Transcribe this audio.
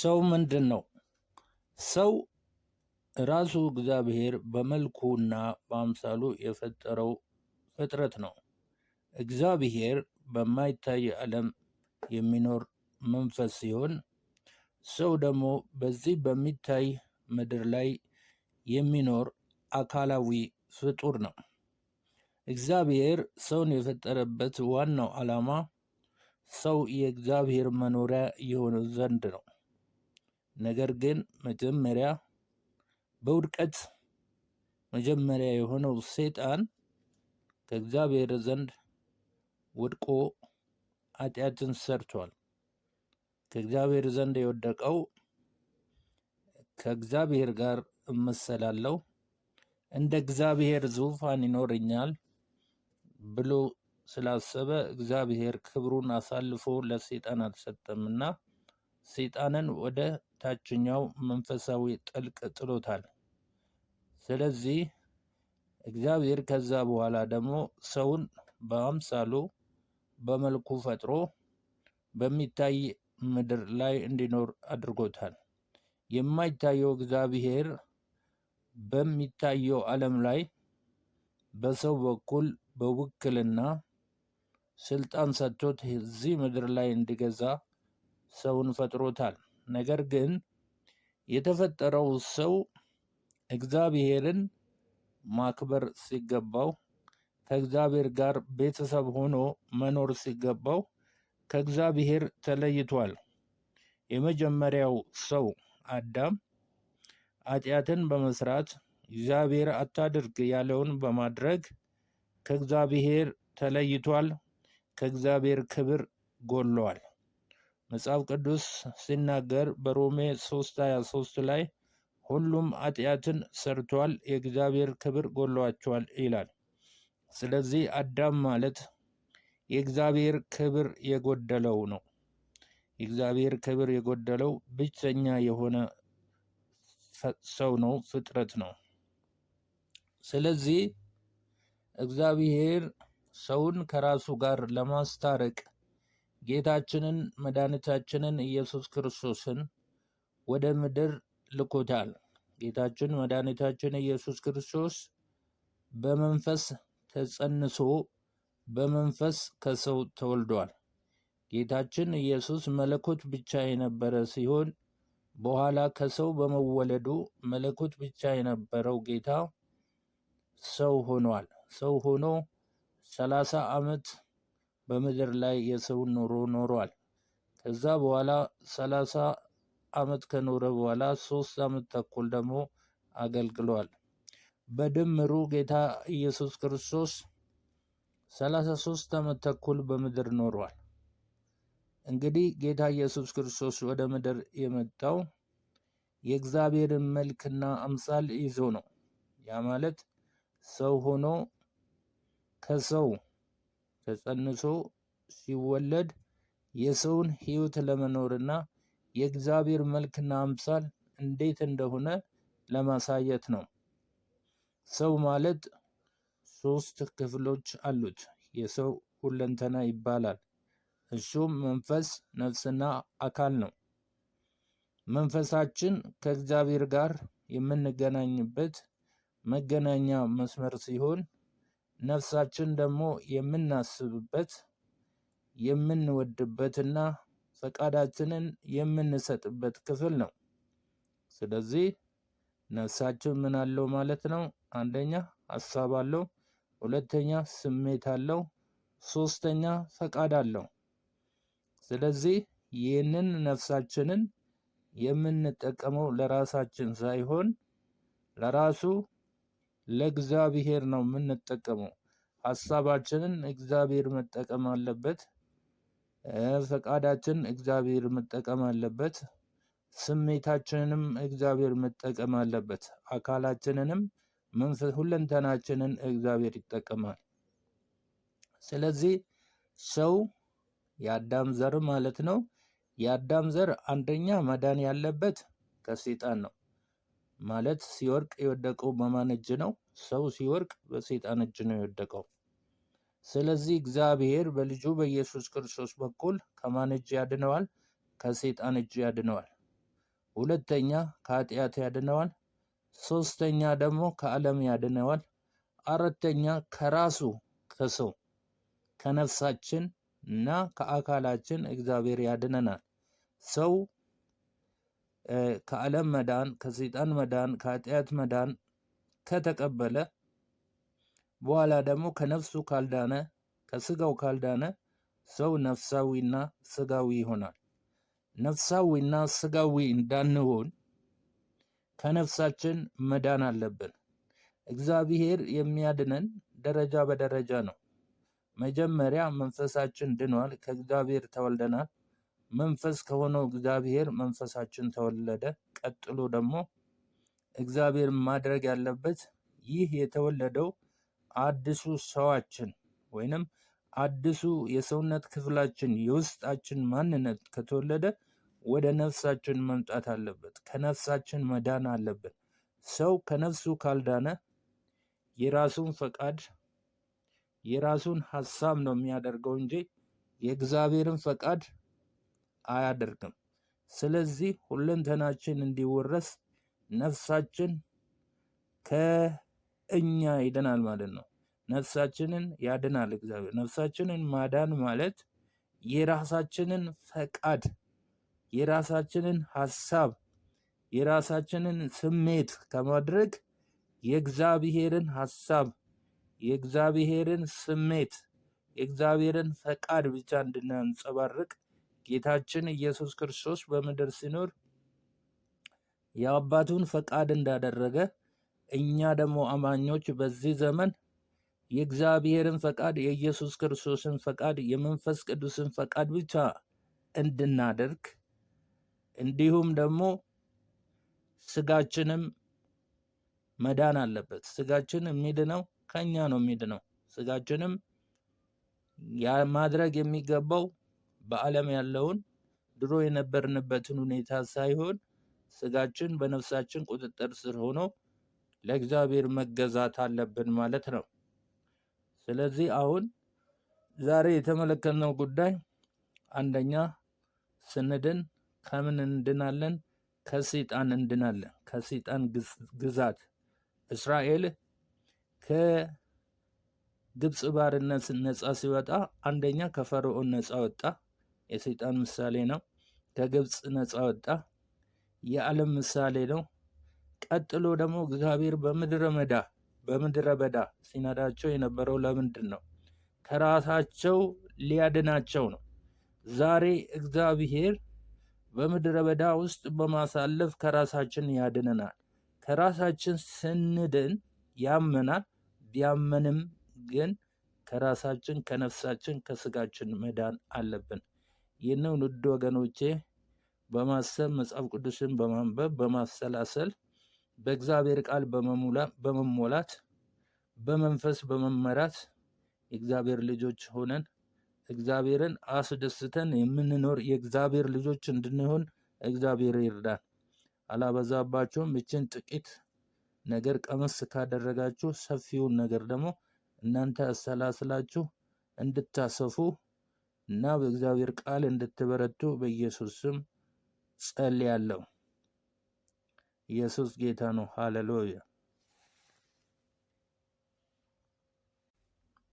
ሰው ምንድን ነው? ሰው ራሱ እግዚአብሔር በመልኩና በአምሳሉ የፈጠረው ፍጥረት ነው። እግዚአብሔር በማይታይ ዓለም የሚኖር መንፈስ ሲሆን፣ ሰው ደግሞ በዚህ በሚታይ ምድር ላይ የሚኖር አካላዊ ፍጡር ነው። እግዚአብሔር ሰውን የፈጠረበት ዋናው ዓላማ ሰው የእግዚአብሔር መኖሪያ የሆነ ዘንድ ነው። ነገር ግን መጀመሪያ በውድቀት መጀመሪያ የሆነው ሰይጣን ከእግዚአብሔር ዘንድ ወድቆ ኃጢአትን ሰርቷል። ከእግዚአብሔር ዘንድ የወደቀው ከእግዚአብሔር ጋር እመሰላለሁ፣ እንደ እግዚአብሔር ዙፋን ይኖረኛል ብሎ ስላሰበ እግዚአብሔር ክብሩን አሳልፎ ለሰይጣን አልሰጠምና ሰይጣንን ወደ ታችኛው መንፈሳዊ ጥልቅ ጥሎታል። ስለዚህ እግዚአብሔር ከዛ በኋላ ደግሞ ሰውን በአምሳሉ በመልኩ ፈጥሮ በሚታይ ምድር ላይ እንዲኖር አድርጎታል። የማይታየው እግዚአብሔር በሚታየው ዓለም ላይ በሰው በኩል በውክልና ስልጣን ሰጥቶት እዚህ ምድር ላይ እንዲገዛ ሰውን ፈጥሮታል። ነገር ግን የተፈጠረው ሰው እግዚአብሔርን ማክበር ሲገባው፣ ከእግዚአብሔር ጋር ቤተሰብ ሆኖ መኖር ሲገባው ከእግዚአብሔር ተለይቷል። የመጀመሪያው ሰው አዳም ኃጢአትን በመስራት እግዚአብሔር አታድርግ ያለውን በማድረግ ከእግዚአብሔር ተለይቷል። ከእግዚአብሔር ክብር ጎሏል። መጽሐፍ ቅዱስ ሲናገር በሮሜ 3:23 ላይ ሁሉም ኃጢአትን ሰርቷል፣ የእግዚአብሔር ክብር ጎሏቸዋል ይላል። ስለዚህ አዳም ማለት የእግዚአብሔር ክብር የጎደለው ነው። የእግዚአብሔር ክብር የጎደለው ብቸኛ የሆነ ሰው ነው፣ ፍጥረት ነው። ስለዚህ እግዚአብሔር ሰውን ከራሱ ጋር ለማስታረቅ ጌታችንን መድኃኒታችንን ኢየሱስ ክርስቶስን ወደ ምድር ልኮታል። ጌታችን መድኃኒታችን ኢየሱስ ክርስቶስ በመንፈስ ተጸንሶ በመንፈስ ከሰው ተወልዷል። ጌታችን ኢየሱስ መለኮት ብቻ የነበረ ሲሆን በኋላ ከሰው በመወለዱ መለኮት ብቻ የነበረው ጌታ ሰው ሆኗል። ሰው ሆኖ 30 ዓመት በምድር ላይ የሰውን ኑሮ ኖሯል። ከዛ በኋላ 30 ዓመት ከኖረ በኋላ 3 ዓመት ተኩል ደግሞ አገልግሏል። በድምሩ ጌታ ኢየሱስ ክርስቶስ 33 ዓመት ተኩል በምድር ኖሯል። እንግዲህ ጌታ ኢየሱስ ክርስቶስ ወደ ምድር የመጣው የእግዚአብሔርን መልክና አምሳል ይዞ ነው። ያ ማለት ሰው ሆኖ ከሰው ተጸንሶ ሲወለድ የሰውን ሕይወት ለመኖርና የእግዚአብሔር መልክና አምሳል እንዴት እንደሆነ ለማሳየት ነው። ሰው ማለት 3 ክፍሎች አሉት። የሰው ሁለንተና ይባላል። እሱም መንፈስ፣ ነፍስና አካል ነው። መንፈሳችን ከእግዚአብሔር ጋር የምንገናኝበት መገናኛ መስመር ሲሆን፣ ነፍሳችን ደግሞ የምናስብበት የምንወድበትና ፈቃዳችንን የምንሰጥበት ክፍል ነው። ስለዚህ ነፍሳችን ምን አለው ማለት ነው? አንደኛ ሀሳብ አለው፣ ሁለተኛ ስሜት አለው፣ ሶስተኛ ፈቃድ አለው። ስለዚህ ይህንን ነፍሳችንን የምንጠቀመው ለራሳችን ሳይሆን ለራሱ ለእግዚአብሔር ነው የምንጠቀመው። ሀሳባችንን እግዚአብሔር መጠቀም አለበት። ፈቃዳችን እግዚአብሔር መጠቀም አለበት። ስሜታችንንም እግዚአብሔር መጠቀም አለበት። አካላችንንም ሁለንተናችንን እግዚአብሔር ይጠቀማል። ስለዚህ ሰው የአዳም ዘር ማለት ነው። የአዳም ዘር አንደኛ መዳን ያለበት ከሰይጣን ነው። ማለት ሲወርቅ የወደቀው በማን እጅ ነው? ሰው ሲወርቅ በሰይጣን እጅ ነው የወደቀው። ስለዚህ እግዚአብሔር በልጁ በኢየሱስ ክርስቶስ በኩል ከማን እጅ ያድነዋል? ከሰይጣን እጅ ያድነዋል። ሁለተኛ ከኃጢአት ያድነዋል። ሶስተኛ ደግሞ ከዓለም ያድነዋል። አራተኛ ከራሱ ከሰው ከነፍሳችን እና ከአካላችን እግዚአብሔር ያድነናል። ሰው ከዓለም መዳን፣ ከሰይጣን መዳን፣ ከኃጢአት መዳን ከተቀበለ በኋላ ደግሞ ከነፍሱ ካልዳነ፣ ከስጋው ካልዳነ ሰው ነፍሳዊና ስጋዊ ይሆናል። ነፍሳዊና ስጋዊ እንዳንሆን ከነፍሳችን መዳን አለብን። እግዚአብሔር የሚያድነን ደረጃ በደረጃ ነው። መጀመሪያ መንፈሳችን ድኗል፣ ከእግዚአብሔር ተወልደናል። መንፈስ ከሆነው እግዚአብሔር መንፈሳችን ተወለደ። ቀጥሎ ደግሞ እግዚአብሔር ማድረግ ያለበት ይህ የተወለደው አዲሱ ሰዋችን ወይንም አዲሱ የሰውነት ክፍላችን የውስጣችን ማንነት ከተወለደ ወደ ነፍሳችን መምጣት አለበት። ከነፍሳችን መዳን አለብን። ሰው ከነፍሱ ካልዳነ የራሱን ፈቃድ የራሱን ሐሳብ ነው የሚያደርገው እንጂ የእግዚአብሔርን ፈቃድ አያደርግም። ስለዚህ ሁለንተናችን እንዲወረስ ነፍሳችን ከእኛ ይድናል ማለት ነው። ነፍሳችንን ያድናል እግዚአብሔር። ነፍሳችንን ማዳን ማለት የራሳችንን ፈቃድ፣ የራሳችንን ሐሳብ፣ የራሳችንን ስሜት ከማድረግ የእግዚአብሔርን ሐሳብ፣ የእግዚአብሔርን ስሜት፣ የእግዚአብሔርን ፈቃድ ብቻ እንድናንጸባርቅ ጌታችን ኢየሱስ ክርስቶስ በምድር ሲኖር የአባቱን ፈቃድ እንዳደረገ እኛ ደግሞ አማኞች በዚህ ዘመን የእግዚአብሔርን ፈቃድ፣ የኢየሱስ ክርስቶስን ፈቃድ፣ የመንፈስ ቅዱስን ፈቃድ ብቻ እንድናደርግ እንዲሁም ደግሞ ስጋችንም መዳን አለበት። ስጋችን የሚድነው ከኛ ነው የሚድነው። ስጋችንም ማድረግ የሚገባው በዓለም ያለውን ድሮ የነበርንበትን ሁኔታ ሳይሆን ስጋችን በነፍሳችን ቁጥጥር ስር ሆኖ ለእግዚአብሔር መገዛት አለብን ማለት ነው። ስለዚህ አሁን ዛሬ የተመለከትነው ጉዳይ አንደኛ ስንድን ከምን እንድናለን? ከሰይጣን እንድናለን። ከሰይጣን ግዛት። እስራኤል ከግብፅ ባርነት ነፃ ሲወጣ አንደኛ ከፈርዖን ነፃ ወጣ፣ የሰይጣን ምሳሌ ነው። ከግብፅ ነፃ ወጣ፣ የዓለም ምሳሌ ነው። ቀጥሎ ደግሞ እግዚአብሔር በምድረ በዳ ሲነዳቸው የነበረው ለምንድን ነው? ከራሳቸው ሊያድናቸው ነው። ዛሬ እግዚአብሔር በምድረ በዳ ውስጥ በማሳለፍ ከራሳችን ያድነናል። ከራሳችን ስንድን ያመናል። ቢያመንም ግን ከራሳችን ከነፍሳችን ከስጋችን መዳን አለብን። ይህንን ውድ ወገኖቼ በማሰብ መጽሐፍ ቅዱስን በማንበብ በማሰላሰል በእግዚአብሔር ቃል በመሞላት በመንፈስ በመመራት የእግዚአብሔር ልጆች ሆነን እግዚአብሔርን አስደስተን የምንኖር የእግዚአብሔር ልጆች እንድንሆን እግዚአብሔር ይርዳን። አላበዛባችሁም። ይችን ጥቂት ነገር ቀመስ ካደረጋችሁ ሰፊውን ነገር ደግሞ እናንተ አሰላስላችሁ እንድታሰፉ እና በእግዚአብሔር ቃል እንድትበረቱ በኢየሱስ ስም ጸልያለሁ። ኢየሱስ ጌታ ነው። ሃሌሉያ።